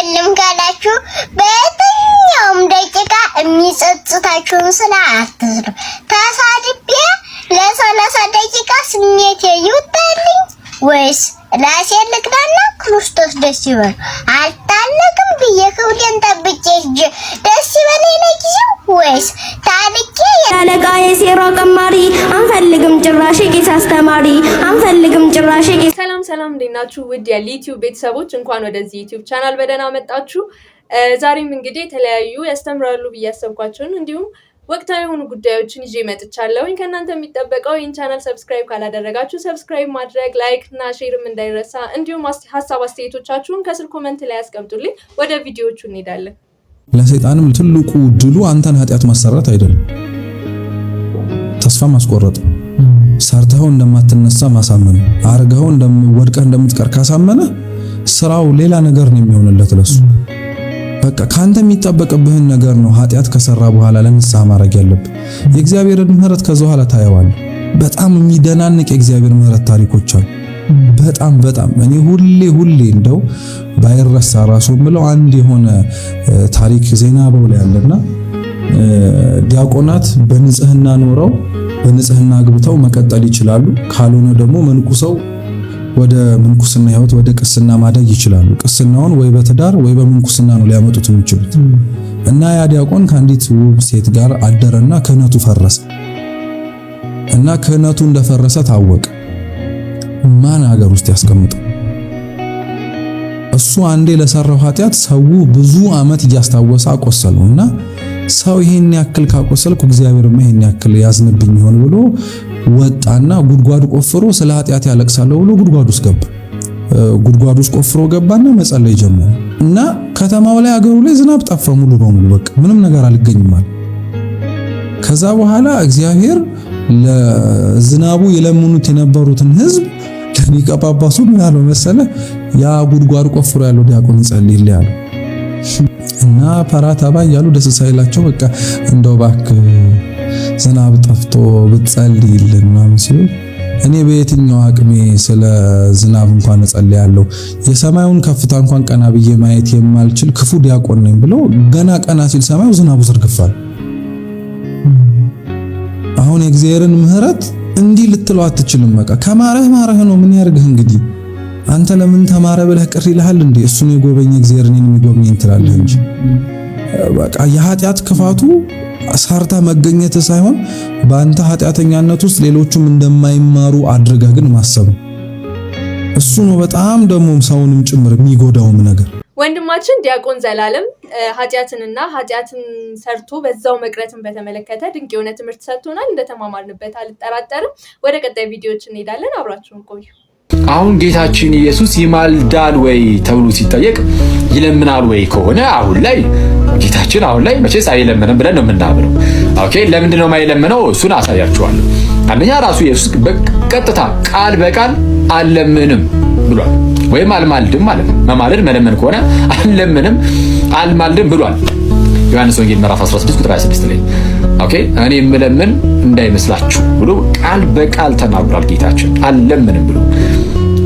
አላስተካክልም ካላችሁ በየትኛውም ደቂቃ የሚጸጽታችሁን ስራ አትስሩ። ተሳድቤ ለ30 ደቂቃ ስሜቴ ይውጣልኝ ወይስ ራሴን ልቅዳና ክርስቶስ ደስ ይበል? አልታለቅም ብዬ ከውዴን ጠብቄ ደስ ይበለኝ ለጊዜው ወይስ ታልቄ ያለቃ የሴራ ቀማሪ አንፈልግም ጭራሽ ቄስ አስተማሪ አንፈልግም ጭራሽ ቄስ። ሰላም እንዴት ናችሁ? ውድ የዩቲዩብ ቤተሰቦች እንኳን ወደዚህ ዩቲዩብ ቻናል በደህና መጣችሁ። ዛሬም እንግዲህ የተለያዩ ያስተምራሉ ብዬ ያሰብኳቸውን እንዲሁም ወቅታዊ የሆኑ ጉዳዮችን ይዤ መጥቻለሁ። ከእናንተ የሚጠበቀው ይህን ቻናል ሰብስክራይብ ካላደረጋችሁ ሰብስክራይብ ማድረግ፣ ላይክ እና ሼርም እንዳይረሳ፣ እንዲሁም ሀሳብ አስተያየቶቻችሁን ከስር ኮሜንት ላይ ያስቀምጡልኝ። ወደ ቪዲዮዎቹ እንሄዳለን። ለሰይጣንም ትልቁ ድሉ አንተን ኃጢአት ማሰራት አይደለም፣ ተስፋ ማስቆረጥ፣ ሰርተው እንደማትነሳ ማሳመን፣ አርገው ወድቀህ እንደምትቀር ካሳመነ ስራው ሌላ ነገር ነው የሚሆንለት ለሱ። በቃ ካንተ የሚጠበቅብህን ነገር ነው ኃጢአት ከሰራ በኋላ ለንስሐ ማድረግ ያለብህ። የእግዚአብሔርን ምህረት ከዛ በኋላ ታየዋለህ። በጣም የሚደናንቅ የእግዚአብሔር ምህረት ታሪኮች አሉ። በጣም እኔ ሁሌ እንደው ባይረሳ ራሱ ምለው አንድ የሆነ ታሪክ ዜና በውላ ያለና ዲያቆናት በንጽህና ኖረው በንጽህና አግብተው መቀጠል ይችላሉ። ካልሆነ ደግሞ መንኩሰው ወደ ምንኩስና ህይወት ወደ ቅስና ማደግ ይችላሉ። ቅስናውን ወይ በትዳር ወይ በምንኩስና ነው ሊያመጡት የሚችሉት። እና ያ ዲያቆን ከአንዲት ውብ ሴት ጋር አደረና ክህነቱ ፈረሰ። እና ክህነቱ እንደፈረሰ ታወቀ። ማን ሀገር ውስጥ ያስቀምጠው? እሱ አንዴ ለሰራው ኃጢአት ሰው ብዙ አመት እያስታወሰ አቆሰለውና ሰው ይሄን ያክል ካቆሰልኩ እግዚአብሔርማ ይሄን ያክል ያዝንብኝ ይሆን ብሎ ወጣና ጉድጓድ ቆፍሮ ስለ ኃጢአት ያለቅሳለሁ ብሎ ጉድጓድ ውስጥ ገባ። ጉድጓድ ውስጥ ቆፍሮ ገባና መጸለይ ጀመረ። እና ከተማው ላይ አገሩ ላይ ዝናብ ጠፋ ሙሉ በሙሉ በቃ ምንም ነገር አልገኝም ማለት። ከዛ በኋላ እግዚአብሔር ለዝናቡ የለምኑት የነበሩትን ህዝብ ለሊቀ ጳጳሱ ምን አለው መሰለ? ያ ጉድጓድ ቆፍሮ ያለው ዲያቆን ይጸልይልኝ አለው። እና ፓራታባ ያሉ ደስ ሳይላቸው በቃ እንደው እባክህ ዝናብ ጠፍቶ ብትጸልይልን ምናምን ሲሉ እኔ በየትኛው አቅሜ ስለ ዝናብ እንኳን እጸልያለሁ? የሰማዩን ከፍታ እንኳን ቀና ብዬ ማየት የማልችል ክፉ ዲያቆን ነኝ ብሎ ገና ቀና ሲል ሰማዩ ዝናቡ ዘርግፋል። አሁን የእግዚአብሔርን ምህረት እንዲህ ልትለው አትችልም። በቃ ከማረህ ነው። ምን ያርግህ እንግዲህ አንተ ለምን ተማረ ብለህ ቅር ይልሃል እንዴ? እሱን የጎበኘ እግዚአብሔር እኔን የሚጎበኘኝ ትላለህ እንጂ በቃ የኃጢአት ክፋቱ ሰርታ መገኘት ሳይሆን በአንተ ኃጢአተኛነት ውስጥ ሌሎቹም እንደማይማሩ አድርገህ ግን ማሰብ እሱ ነው። በጣም ደግሞ ሰውንም ጭምር የሚጎዳውም ነገር። ወንድማችን ዲያቆን ዘላለም ኃጢአትን ሰርቶ በዛው መቅረትን በተመለከተ ድንቅ የሆነ ትምህርት ሰጥቶናል። እንደተማማርንበት አልጠራጠርም። ወደ ቀጣይ ቪዲዮዎች እንሄዳለን። አብራችሁን ቆዩ። አሁን ጌታችን ኢየሱስ ይማልዳል ወይ ተብሎ ሲጠየቅ ይለምናል ወይ ከሆነ አሁን ላይ ጌታችን አሁን ላይ መቼስ አይለምንም ብለን ነው የምናምነው። ኦኬ፣ ለምንድን ነው የማይለምነው? እሱን አሳያችኋለሁ። አንደኛ ራሱ ኢየሱስ በቀጥታ ቃል በቃል አልለምንም ብሏል። ወይም አልማልድም ማለት ነው። መማለድ መለመን ከሆነ አልለምንም አልማልድም ብሏል። ዮሐንስ ወንጌል ምዕራፍ 16 ቁጥር 26 ላይ ኦኬ፣ እኔ የምለምን እንዳይመስላችሁ ብሎ ቃል በቃል ተናግሯል ጌታችን። አልለምንም ብሎ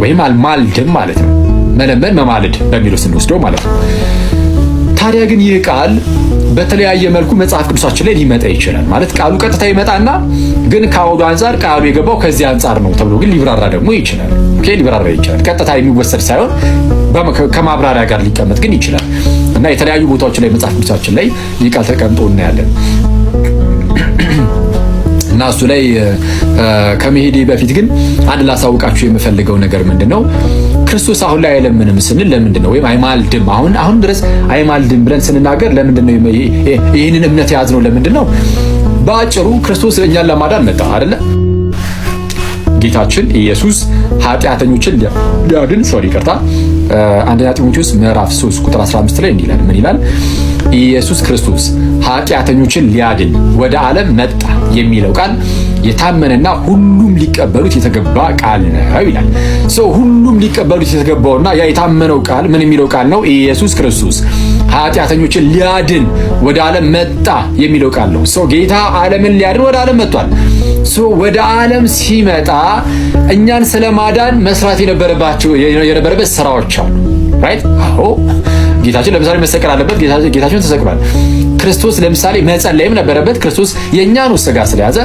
ወይም አልማልድም ማለት ነው። መለመን መማለድ በሚለው ስንወስደው ማለት ነው። ታዲያ ግን ይህ ቃል በተለያየ መልኩ መጽሐፍ ቅዱሳችን ላይ ሊመጣ ይችላል። ማለት ቃሉ ቀጥታ ይመጣና ግን ከአውዱ አንፃር ቃሉ የገባው ከዚህ አንፃር ነው ተብሎ ግን ሊብራራ ደግሞ ይችላል። ኦኬ፣ ሊብራራ ይችላል። ቀጥታ የሚወሰድ ሳይሆን ከማብራሪያ ጋር ሊቀመጥ ግን ይችላል። እና የተለያዩ ቦታዎች ላይ መጽሐፍ ቅዱሳችን ላይ ይህ ቃል ተቀምጦ እናያለን። እና እሱ ላይ ከመሄዴ በፊት ግን አንድ ላሳውቃችሁ የምፈልገው ነገር ምንድነው? ክርስቶስ አሁን ላይ አይለምንም ስንል ለምንድነው? ወይም አይማልድም አሁን ድረስ አይማልድም ብለን ስንናገር ለምንድነው? ይህንን እምነት የያዝነው ለምንድነው? በአጭሩ ክርስቶስ እኛን ለማዳን መጣ አይደለ? ጌታችን ኢየሱስ ኃጢአተኞችን ሊያድን አንደኛ ጢሞቴዎስ ምዕራፍ 3 ቁጥር 15 ላይ እንዲህ ይላል። ምን ይላል? ኢየሱስ ክርስቶስ ኃጢአተኞችን ሊያድን ወደ ዓለም መጣ የሚለው ቃል የታመነና ሁሉም ሊቀበሉት የተገባ ቃል ነው ይላል። ሁሉም ሊቀበሉት የተገባውና ያ የታመነው ቃል ምን የሚለው ቃል ነው? ኢየሱስ ክርስቶስ ኃጢአተኞችን ሊያድን ወደ ዓለም መጣ የሚለው ቃል ነው። ጌታ ዓለምን ሊያድን ወደ ዓለም መጥቷል። ወደ ዓለም ሲመጣ እኛን ስለማዳን መስራት የነበረበት ስራዎች አሉ። ራይት? አዎ ጌታችን ለምሳሌ መሰቀል አለበት። ጌታችን ተሰቅሏል። ክርስቶስ ለምሳሌ መጸለይም ነበረበት። ክርስቶስ የእኛኑ ስጋ ስለያዘ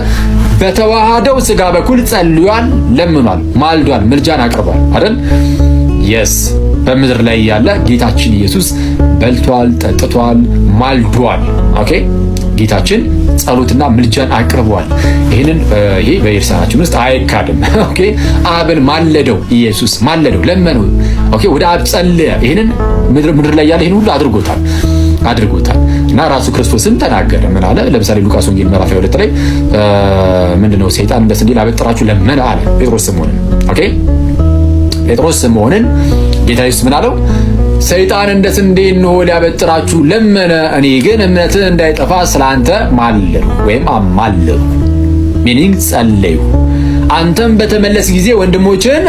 በተዋሃደው ስጋ በኩል ጸልሏል፣ ለምኗል፣ ማልዷል፣ ምልጃን አቅርቧል አይደል? የስ በምድር ላይ ያለ ጌታችን ኢየሱስ በልቷል፣ ጠጥቷል፣ ማልዷል። ኦኬ ጌታችን ጸሎትና ምልጃን አቅርቧል። ይሄ በኢየሩሳሌም ውስጥ አይካድም። ኦኬ አብን ማለደው፣ ኢየሱስ ማለደው፣ ለመነው። ኦኬ ወደ አብ ጸለየ። ይሄንን ምድር ላይ ያለ ይሄን ሁሉ አድርጎታል። እና ራሱ ክርስቶስም ተናገረ። ምን አለ? ለምሳሌ ሉቃስ ወንጌል ምዕራፍ 22 ላይ ምንድነው ሰይጣን እንደ ስንዴ ላበጥራችሁ ለመነ አለ ጴጥሮስ ስምዖንን። ኦኬ ጴጥሮስ ስምዖንን ጌታ ኢየሱስ ምን አለው? ሰይጣን እንደ ስንዴ እንሆ ሊያበጥራችሁ ለመነ፣ እኔ ግን እምነትህ እንዳይጠፋ ስላንተ ማለድሁ ወይም አማለድሁ፣ ሚኒንግ ጸለይሁ፣ አንተም በተመለስ ጊዜ ወንድሞችን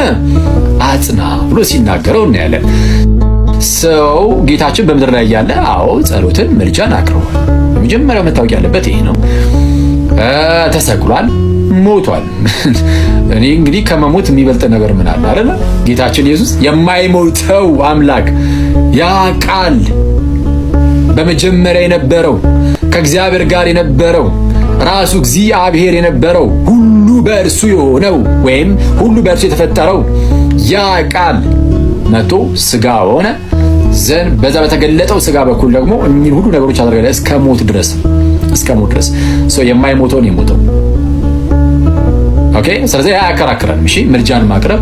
አጽና ብሎ ሲናገረው እናያለን። ሰው ጌታችን በምድር ላይ ያለ ጸሎትን ምልጃን አቅርቧል። በመጀመሪያው መታወቅ ያለበት ይሄ ነው። ተሰቅሏል፣ ሞቷል። እኔ እንግዲህ ከመሞት የሚበልጥ ነገር ምን አለ አይደል? ጌታችን ኢየሱስ የማይሞተው አምላክ፣ ያ ቃል በመጀመሪያ የነበረው ከእግዚአብሔር ጋር የነበረው ራሱ እግዚአብሔር የነበረው ሁሉ በእርሱ የሆነው ወይም ሁሉ በእርሱ የተፈጠረው ያ ቃል መጥቶ ስጋ ሆነ ዘንድ በዛ በተገለጠው ስጋ በኩል ደግሞ እኚህን ሁሉ ነገሮች አደረገ እስከ ሞት ድረስ ሰው የማይሞተውን የሞተው። ኦኬ ስለዚህ አያከራክረንም። እሺ ምልጃን ማቅረብ፣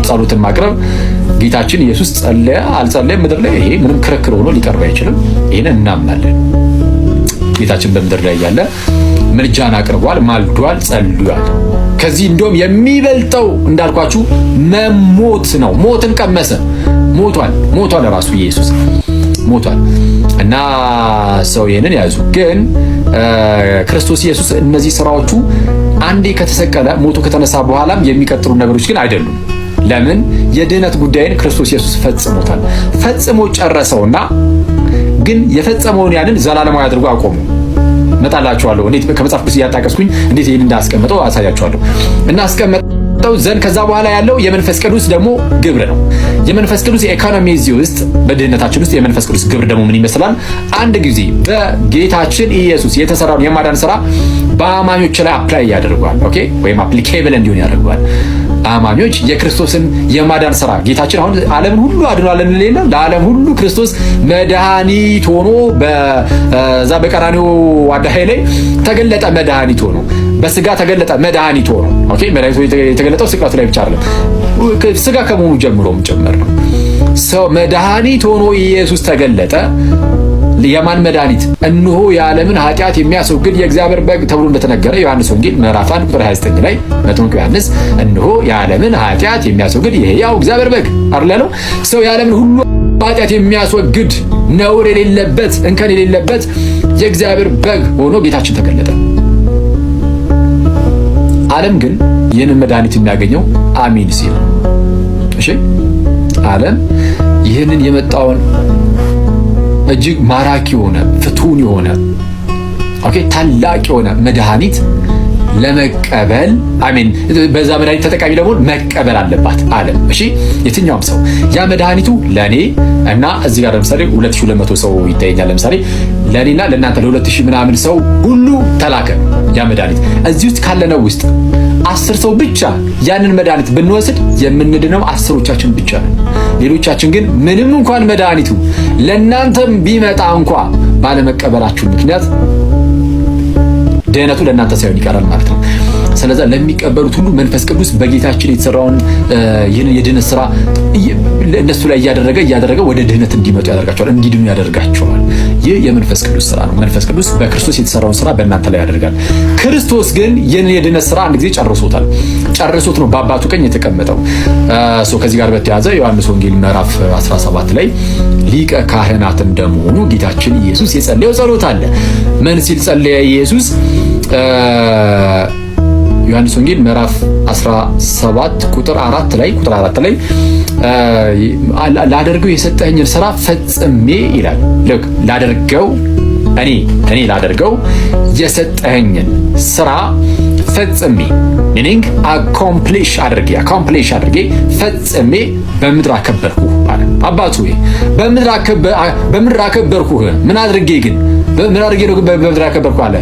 ጸሎትን ማቅረብ ጌታችን ኢየሱስ ጸለየ አልጸለየም ምድር ላይ ይሄ ምንም ክርክር ሆኖ ሊቀርብ አይችልም። ይሄን እናምናለን። ጌታችን በምድር ላይ ያለ ምልጃን አቅርቧል፣ ማልዷል፣ ጸልሏል። ከዚህ እንደውም የሚበልጠው እንዳልኳችሁ መሞት ነው። ሞትን ቀመሰ። ሞቷል ራሱ ኢየሱስ ሞቷል። እና ሰው ይሄንን ያዙ። ግን ክርስቶስ ኢየሱስ እነዚህ ስራዎቹ አንዴ ከተሰቀለ ሞቶ ከተነሳ በኋላም የሚቀጥሉ ነገሮች ግን አይደሉም። ለምን? የድህነት ጉዳይን ክርስቶስ ኢየሱስ ፈጽሞታል። ፈጽሞ ጨረሰውና ግን የፈጸመውን ያንን ዘላለማዊ አድርጎ አቆሙ። መጣላችኋለሁ እንዴት ከመጽሐፍ ቅዱስ እያጣቀስኩኝ እንዴት ይሄን እንዳስቀመጠው አሳያችኋለሁ። እና አስቀመጠው ዘንድ ከዛ በኋላ ያለው የመንፈስ ቅዱስ ደግሞ ግብር ነው። የመንፈስ ቅዱስ ኢኮኖሚ እዚህ ውስጥ በድህነታችን ውስጥ የመንፈስ ቅዱስ ግብር ደግሞ ምን ይመስላል? አንድ ጊዜ በጌታችን ኢየሱስ የተሰራውን የማዳን ስራ በአማኞች ላይ አፕላይ ያደርጋል። ኦኬ ወይም አፕሊኬብል እንዲሆን ያደርጋል። አማኞች የክርስቶስን የማዳን ስራ ጌታችን አሁን ዓለምን ሁሉ አድኗል እንልና ለዓለም ሁሉ ክርስቶስ መድኃኒት ሆኖ በዛ በቀራንዮ አዳራሽ ላይ ተገለጠ። መድኃኒት ሆኖ በስጋ ተገለጠ። መድኃኒት ሆኖ ኦኬ መድኃኒት የተገለጠው ስቅለቱ ላይ ብቻ አይደለም፣ ስጋ ከመሆኑ ጀምሮም ጭምር ነው። ሰው መድኃኒት ሆኖ ኢየሱስ ተገለጠ። የማን መድኃኒት? እነሆ የዓለምን ኃጢአት የሚያስወግድ የእግዚአብሔር በግ ተብሎ እንደተነገረ ዮሐንስ ወንጌል ምዕራፍ 1 ቁጥር 29 ላይ መጥምቁ ዮሐንስ እነሆ የዓለምን ኃጢአት የሚያስወግድ የሕያው እግዚአብሔር በግ አይደል ያለው? ሰው የዓለምን ሁሉ ኃጢአት የሚያስወግድ ነውር የሌለበት እንከን የሌለበት የእግዚአብሔር በግ ሆኖ ጌታችን ተገለጠ። ዓለም ግን ይህንን መድኃኒት የሚያገኘው አሜን ሲል፣ እሺ ዓለም ይህንን የመጣውን እጅግ ማራኪ የሆነ ፍቱን የሆነ ኦኬ ታላቅ የሆነ መድኃኒት ለመቀበል አሜን በዛ መድኃኒት ተጠቃሚ ለመሆን መቀበል አለባት ዓለም። እሺ የትኛውም ሰው ያ መድኃኒቱ ለኔ እና እዚህ ጋር ለምሳሌ 2200 ሰው ይታየኛል። ለምሳሌ ለኔና ለእናንተ ለ2000 ምናምን ሰው ሁሉ ተላከ ያ መድኃኒት። እዚህ ውስጥ ካለነው ውስጥ 10 ሰው ብቻ ያንን መድኃኒት ብንወስድ የምንድነው 10ዎቻችን ብቻ ነን። ሌሎቻችን ግን ምንም እንኳን መድኃኒቱ ለእናንተም ቢመጣ እንኳን ባለመቀበላችሁ ምክንያት ድህነቱ ለእናንተ ሳይሆን ይቀራል ማለት ነው። ስለዚህ ለሚቀበሉት ሁሉ መንፈስ ቅዱስ በጌታችን የተሰራውን ይህን የድህነት ስራ እነሱ ላይ እያደረገ ወደ ድህነት እንዲመጡ ያደርጋቸዋል፣ እንዲድኑ ያደርጋቸዋል። ይህ የመንፈስ ቅዱስ ስራ ነው። መንፈስ ቅዱስ በክርስቶስ የተሰራውን ስራ በእናንተ ላይ ያደርጋል። ክርስቶስ ግን ይህን የድህነት ስራ አንድ ጊዜ ጨርሶት ነው በአባቱ ቀኝ የተቀመጠው። ከዚህ ጋር በተያያዘ ዮሐንስ ወንጌል ምዕራፍ 17 ላይ ሊቀ ካህናት እንደመሆኑ ጌታችን ኢየሱስ የጸለየው ጸሎት አለ። ምን ሲል ጸለየ ኢየሱስ? ዮሐንስ ወንጌል ምዕራፍ 17 ቁጥር 4 ላይ ላደርገው የሰጠኸኝን ስራ ፈጽሜ ይላል። ልክ ላደርገው እኔ ላደርገው የሰጠኸኝን ስራ ፈጽሜ ሚኒንግ አኮምፕሊሽ አድርጌ ፈጽሜ በምድር አከበርኩ አለ። አባት ሆይ በምድር አከበርኩህ፣ ምን አድርጌ ነው በምድር አከበርኩህ አለ።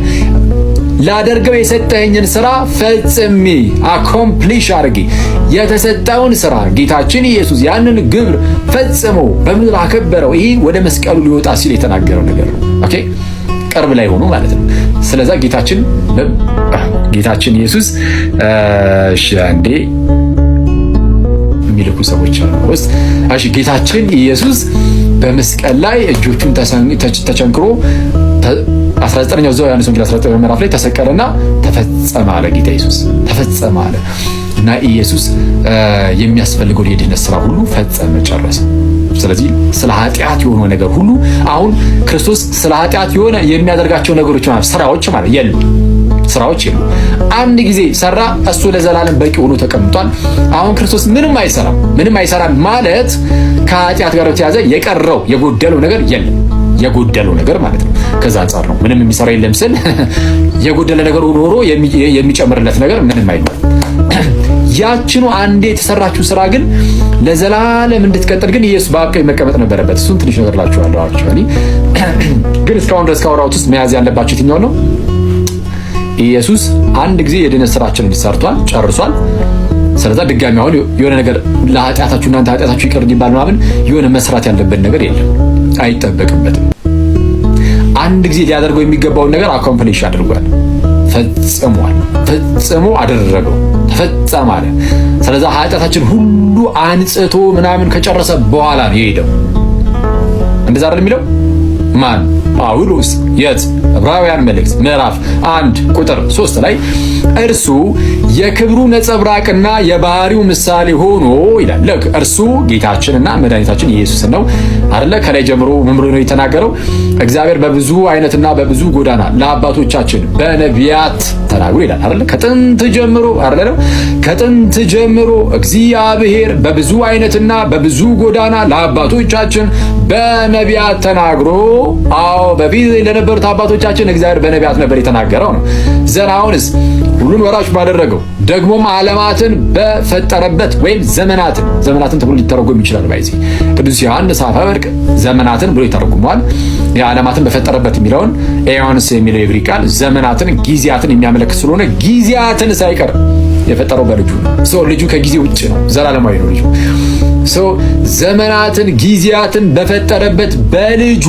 ላደርገው የሰጠኸኝን ስራ ፈጽሜ አኮምፕሊሽ አድርጌ የተሰጠውን ስራ ጌታችን ኢየሱስ ያንን ግብር ፈጽሞ በምድር አከበረው። ይሄ ወደ መስቀሉ ሊወጣ ሲል የተናገረው ነገር ነው። ኦኬ ቅርብ ላይ ሆኖ ማለት ነው። ስለዛ ጌታችን ኢየሱስ አንዴ የሚልኩ ሰዎች አሉ ውስጥ ጌታችን ኢየሱስ በመስቀል ላይ እጆቹን ተቸንክሮ 19ኛው ዘው ዮሐንስ ወንጌል 19 ምዕራፍ ላይ ተሰቀለና ተፈጸመ አለ። ጌታ ኢየሱስ ተፈጸመ አለ እና ኢየሱስ የሚያስፈልገው የድህነት ስራ ሁሉ ፈጸመ፣ ጨረሰ። ስለዚህ ስለ ኃጢአት የሆነ ነገር ሁሉ አሁን ክርስቶስ ስለ ኃጢአት የሆነ የሚያደርጋቸው ነገሮች ማለት ስራዎች የሉ። አንድ ጊዜ ሰራ፣ እሱ ለዘላለም በቂ ሆኖ ተቀምጧል። አሁን ክርስቶስ ምንም አይሰራም ማለት ከኃጢአት ጋር ተያዘ የቀረው የጎደለው ነገር የለም። የጎደለው ነገር ማለት ነው። ከዛ አንፃር ነው ምንም የሚሰራ የለም ስል የጎደለ ነገር ሆኖ የሚጨምርለት ነገር ምንም አይኖርም። ያችኑ አንዴ የተሰራችው ስራ ግን ለዘላለም እንድትቀጥል ግን ኢየሱስ በአብ ቀኝ መቀመጥ ነበረበት። እሱን ትንሽ ነገር ላችኋለሁ። አክቹአሊ ግን እስካሁን ድረስ ካወራሁት ውስጥ መያዝ ያለባችሁ የትኛው ነው? ኢየሱስ አንድ ጊዜ የድህነት ስራችንን ሰርቷል፣ ጨርሷል። ስለዛ ድጋሚ አሁን የሆነ ነገር ለኃጢአታችሁ እናንተ ኃጢአታችሁ ይቅር እንዲባል ምናምን የሆነ መስራት ያለበት ነገር የለም፣ አይጠበቅበትም። አንድ ጊዜ ሊያደርገው የሚገባውን ነገር አኮምፕሊሽ አድርጓል፣ ፈጽሞ አደረገው፣ ተፈጸመ አለ። ስለዛ ኃጢአታችን ሁሉ አንጽቶ ምናምን ከጨረሰ በኋላ ነው የሄደው። እንደዛ አይደል የሚለው ማን? ጳውሎስ የት? ዕብራውያን መልእክት ምዕራፍ 1 ቁጥር 3 ላይ እርሱ የክብሩ ነጸብራቅና የባህሪው ምሳሌ ሆኖ ይላል። ለክ እርሱ ጌታችንና መድኃኒታችን ኢየሱስ ነው አይደለ? ከላይ ጀምሮ ምን ብሎ ነው የተናገረው? እግዚአብሔር በብዙ አይነትና በብዙ ጎዳና ለአባቶቻችን በነቢያት ተናግሮ ይላል አይደለ? ከጥንት ጀምሮ አይደለ? ከጥንት ጀምሮ እግዚአብሔር በብዙ አይነትና በብዙ ጎዳና ለአባቶቻችን በነቢያት ተናግሮ በፊት ለነበሩት አባቶቻችን እግዚአብሔር በነቢያት ነበር የተናገረው ነው። ዘናውንስ ሁሉን ወራሽ ባደረገው ደግሞም ዓለማትን በፈጠረበት ወይም ዘመናትን ተብሎ ሊተረጎም ይችላል። ባይዚ ቅዱስ ዮሐንስ አፈወርቅ ዘመናትን ብሎ ይተረጉመዋል። የዓለማትን በፈጠረበት የሚለውን ኤዮንስ የሚለው የግሪክ ቃል ዘመናትን ጊዜያትን የሚያመለክት ስለሆነ ጊዜያትን ሳይቀር የፈጠረው በልጁ ነው። ልጁ ከጊዜ ውጭ ነው፣ ዘላለማዊ ነው ልጁ። ዘመናትን ጊዜያትን በፈጠረበት በልጁ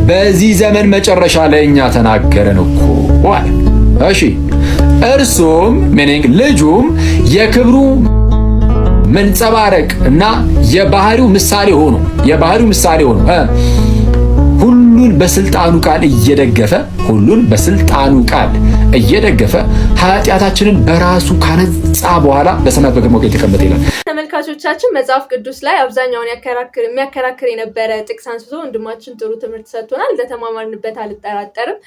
በዚህ ዘመን መጨረሻ ላይ እኛ ተናገረን እኮ አለ። እሺ እርሱም ሚኒንግ ልጁም የክብሩ መንጸባረቅ እና የባህሪው ምሳሌ ሆኖ ሁሉን በስልጣኑ ቃል እየደገፈ ኃጢአታችንን በራሱ ካነጻ በኋላ በሰማያት በግርማው ቀኝ ተቀመጠ ይላል። ተመልካቾቻችን መጽሐፍ ቅዱስ ላይ አብዛኛውን የሚያከራክር የነበረ ጥቅስ አንስቶ ወንድማችን ጥሩ ትምህርት ሰጥቶናል። እንደተማማርንበት አልጠራጠርም።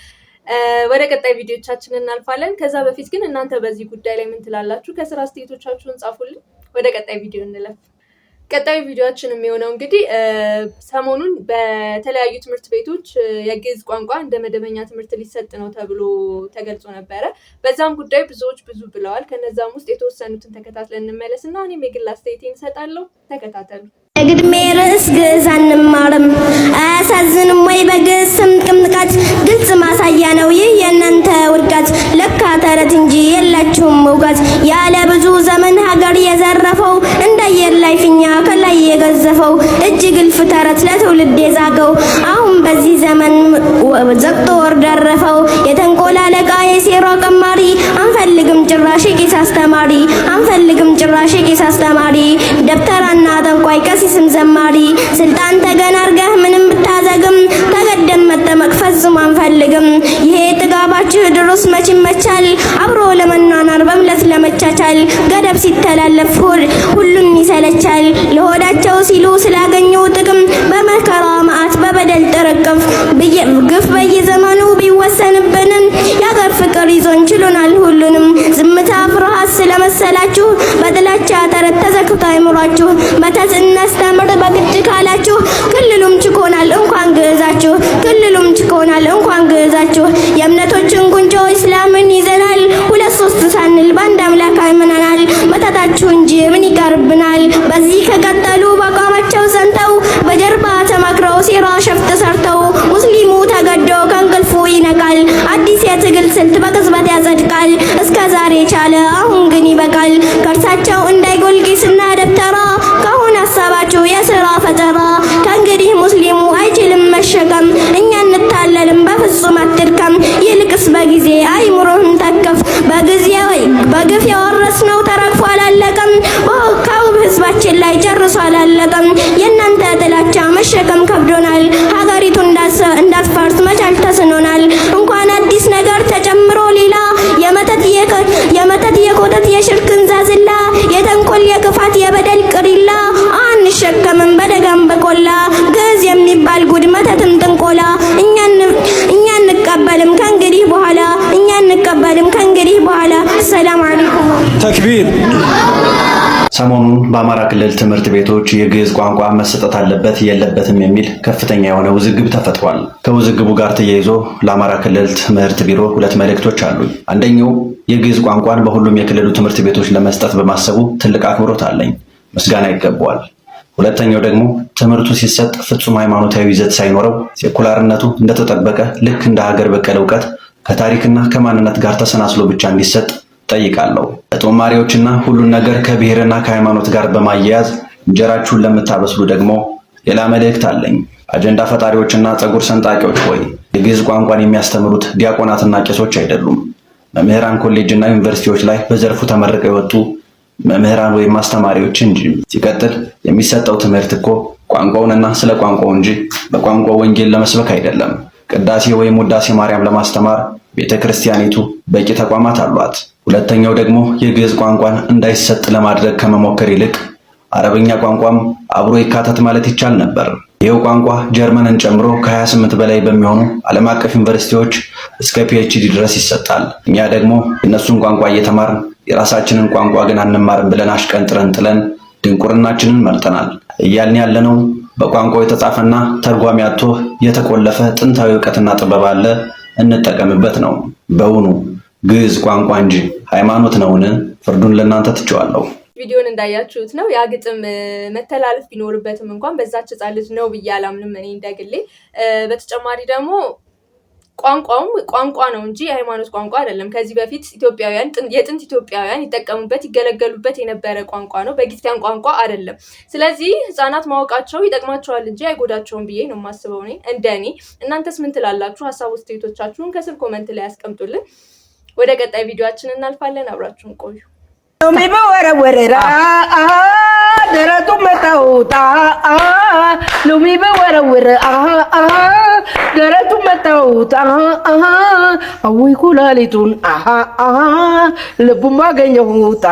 ወደ ቀጣይ ቪዲዮቻችን እናልፋለን። ከዛ በፊት ግን እናንተ በዚህ ጉዳይ ላይ ምን ትላላችሁ? ከስራ አስተያየቶቻችሁን ጻፉልን። ወደ ቀጣይ ቪዲዮ እንለፍ። ቀጣይ ቪዲዮአችን የሚሆነው እንግዲህ ሰሞኑን በተለያዩ ትምህርት ቤቶች የግዕዝ ቋንቋ እንደ መደበኛ ትምህርት ሊሰጥ ነው ተብሎ ተገልጾ ነበረ። በዛም ጉዳይ ብዙዎች ብዙ ብለዋል። ከነዛም ውስጥ የተወሰኑትን ተከታትለን እንመለስና እኔም የግል አስተያየቴን እሰጣለሁ። ተከታተሉ። የግድሜ ርዕስ ግዕዝ አንማርም አያሳዝንም ወይ? በግዕዝ ስም ቅምጥቃት ግልጽ ማሳያ ነው ይህ የእናንተ ውድቀት። ለካ ተረት እንጂ የላችሁም እውቀት። ያለ ብዙ ዘመን ሀገር የዘረፈው እንደ አየር ላይ ፊኛ ከላይ የገዘፈው እጅ ግልፍ ተረት ለትውልድ የዛገው አሁን በዚህ ዘመን ዘግቶ ወር ደረፈው። የተንኮል አለቃ የሴራ ቀማሪ አንፈልግም ጭራሽ ቄስ አስተማሪ ደብተራና ጠንቋይ ቀሲስም ዘማሪ ስልጣን ተገን አርገህ ምንም ብታዘግም ተገደም መጠመቅ ፈጽሞ አንፈልግም። ይሄ ጥጋባችሁ ድሮስ መች ይመቻል አብሮ ለመኗኗር በምለት ለመቻቻል ገደብ ሲተላለፍ ሁሉም ይሰለቻል። ለሆዳቸው ሲሉ ስላገኙ ጥቅም በመከራ መዓት በበደል ጥርቅም ግፍ በየዘመኑ ቢወሰንብንም የአገር ፍቅር ይዞን ችሎናል ሁሉንም። ዝምታ ፍርሃት ስለመሰላችሁ በጥላቻ ተረት ተዘክቶ አይምሯችሁ መተት እናስተምር በግድ ካላችሁ ክልሉም ችኮናል እንኳን ግዕዛችሁ የእምነቶችን ጉንጮ እስላምን ይዘናል። 2-3 ሳንል በአንድ አምላክ አምነናል። መተታችሁ እንጂ ምን ይቀርብናል? በዚህ ከቀጠሉ ከኪሳቸው እንዳይጎል ኪስና ደብተራ ከሆነ ሀሳባችሁ የሥራ ፈጠራ ከእንግዲህ ሙስሊሙ አይችልም መሸከም እኛ እንታለልም በፍጹም አትድከም ይልቅስ በጊዜ አይምሮህን ተከፍ በጊዜ ወይ በግፍ የወረስነው ተረግፎ አላለቀም ከውብ ህዝባችን ላይ ጨርሶ አላለቀም የእናንተ ጥላቻ መሸከም ከብዶናል ሀገሪቱ እንዳትፈርስ መቻል ተስኖናል እንኳን አዲስ ነገር ተጨምሮ ሌላ የመተት የኮተት የሽርክን ዛዝላ የተንኮል የክፋት የበደል ቅሪላ አንሸከምም በደጋም በቆላ ግዕዝ የሚባል ጉድ መተትም ጥንቆላ እኛ እንቀበልም ከእንግዲህ በኋላ ሰላም አለይኩም ተክቢር። ሰሞኑን በአማራ ክልል ትምህርት ቤቶች የግዕዝ ቋንቋ መሰጠት አለበት የለበትም የሚል ከፍተኛ የሆነ ውዝግብ ተፈጥሯል። ከውዝግቡ ጋር ተያይዞ ለአማራ ክልል ትምህርት ቢሮ ሁለት መልእክቶች አሉኝ። አንደኛው የግዕዝ ቋንቋን በሁሉም የክልሉ ትምህርት ቤቶች ለመስጠት በማሰቡ ትልቅ አክብሮት አለኝ፣ ምስጋና ይገባዋል። ሁለተኛው ደግሞ ትምህርቱ ሲሰጥ ፍጹም ሃይማኖታዊ ይዘት ሳይኖረው ሴኩላርነቱ እንደተጠበቀ ልክ እንደ ሀገር በቀል እውቀት ከታሪክና ከማንነት ጋር ተሰናስሎ ብቻ እንዲሰጥ ጠይቃለሁ። ለጦማሪዎችና ሁሉን ነገር ከብሔርና ከሃይማኖት ጋር በማያያዝ እንጀራችሁን ለምታበስሉ ደግሞ ሌላ መልእክት አለኝ። አጀንዳ ፈጣሪዎችና ፀጉር ሰንጣቂዎች ሆይ የግዕዝ ቋንቋን የሚያስተምሩት ዲያቆናትና ቄሶች አይደሉም፣ መምህራን ኮሌጅና ዩኒቨርሲቲዎች ላይ በዘርፉ ተመርቀው የወጡ መምህራን ወይም አስተማሪዎች እንጂ። ሲቀጥል የሚሰጠው ትምህርት እኮ ቋንቋውንና ስለ ቋንቋው እንጂ በቋንቋው ወንጌል ለመስበክ አይደለም። ቅዳሴ ወይም ውዳሴ ማርያም ለማስተማር ቤተክርስቲያኒቱ በቂ ተቋማት አሏት። ሁለተኛው ደግሞ የግዕዝ ቋንቋን እንዳይሰጥ ለማድረግ ከመሞከር ይልቅ አረብኛ ቋንቋም አብሮ ይካተት ማለት ይቻል ነበር። ይህው ቋንቋ ጀርመንን ጨምሮ ከ28 በላይ በሚሆኑ ዓለም አቀፍ ዩኒቨርሲቲዎች እስከ ፒኤችዲ ድረስ ይሰጣል። እኛ ደግሞ የእነሱን ቋንቋ እየተማርን የራሳችንን ቋንቋ ግን አንማርም ብለን አሽቀንጥረን ጥለን ድንቁርናችንን መርጠናል። እያልን ያለነው በቋንቋው የተጻፈና ተርጓሚ አጥቶ የተቆለፈ ጥንታዊ ዕውቀትና ጥበብ አለ፣ እንጠቀምበት ነው። በውኑ ግዕዝ ቋንቋ እንጂ ሃይማኖት ነውን? ፍርዱን ለእናንተ ትቼዋለሁ። ቪዲዮን እንዳያችሁት ነው። ያ ግጥም መተላለፍ ቢኖርበትም እንኳን በዛች ሕፃን ልጅ ነው ብዬ አላምንም እኔ እንደግሌ። በተጨማሪ ደግሞ ቋንቋውም ቋንቋ ነው እንጂ የሃይማኖት ቋንቋ አይደለም። ከዚህ በፊት የጥንት ኢትዮጵያውያን ይጠቀሙበት ይገለገሉበት የነበረ ቋንቋ ነው፣ በጊዜያን ቋንቋ አይደለም። ስለዚህ ህፃናት ማወቃቸው ይጠቅማቸዋል እንጂ አይጎዳቸውም ብዬ ነው የማስበው እኔ እንደኔ። እናንተስ ምን ትላላችሁ? ሀሳብ አስተያየቶቻችሁን ከስር ኮመንት ላይ ያስቀምጡልን። ወደ ቀጣይ ቪዲዮአችን እናልፋለን። አብራችሁን ቆዩ። ሎሚ በወረወረራ ደረቱ መታውጣ ሎሚ በወረወረ ደረቱ መታውጣ አውይ ኩላሊቱን ልቡን ባገኘሁት